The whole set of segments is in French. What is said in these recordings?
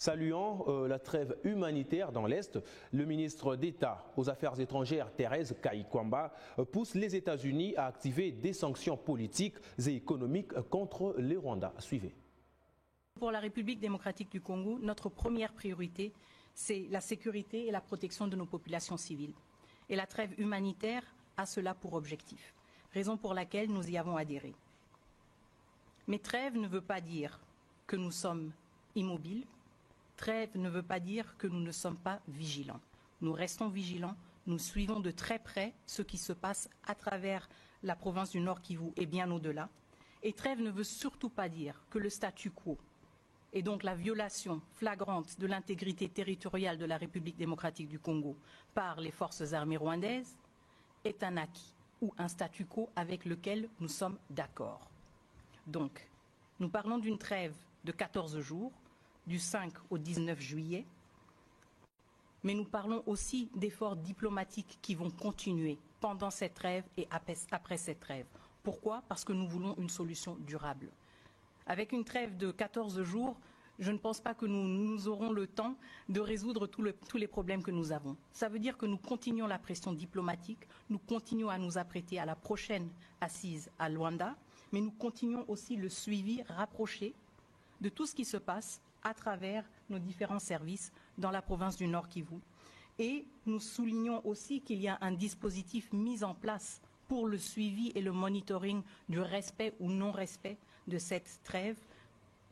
Saluant la trêve humanitaire dans l'Est, le ministre d'État aux Affaires étrangères, Thérèse Kayikwamba, pousse les États-Unis à activer des sanctions politiques et économiques contre les Rwandais. Suivez. Pour la République démocratique du Congo, notre première priorité, c'est la sécurité et la protection de nos populations civiles. Et la trêve humanitaire a cela pour objectif, raison pour laquelle nous y avons adhéré. Mais trêve ne veut pas dire que nous sommes immobiles. Trêve ne veut pas dire que nous ne sommes pas vigilants. Nous restons vigilants, nous suivons de très près ce qui se passe à travers la province du Nord Kivu et bien au-delà. Et trêve ne veut surtout pas dire que le statu quo et donc la violation flagrante de l'intégrité territoriale de la République démocratique du Congo par les forces armées rwandaises est un acquis ou un statu quo avec lequel nous sommes d'accord. Donc, nous parlons d'une trêve de 14 jours, du 5 au 19 juillet, mais nous parlons aussi d'efforts diplomatiques qui vont continuer pendant cette trêve et après cette trêve. Pourquoi? Parce que nous voulons une solution durable. Avec une trêve de 14 jours, je ne pense pas que nous aurons le temps de résoudre tous les problèmes que nous avons. Ça veut dire que nous continuons la pression diplomatique, nous continuons à nous apprêter à la prochaine assise à Luanda, mais nous continuons aussi le suivi rapproché de tout ce qui se passe à travers nos différents services dans la province du Nord Kivu. Et nous soulignons aussi qu'il y a un dispositif mis en place pour le suivi et le monitoring du respect ou non-respect de cette trêve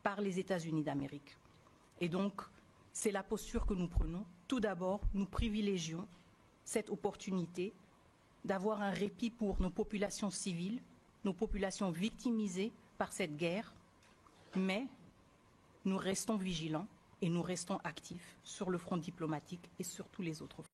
par les États-Unis d'Amérique. Et donc, c'est la posture que nous prenons. Tout d'abord, nous privilégions cette opportunité d'avoir un répit pour nos populations civiles, nos populations victimisées par cette guerre, mais nous restons vigilants et nous restons actifs sur le front diplomatique et sur tous les autres fronts.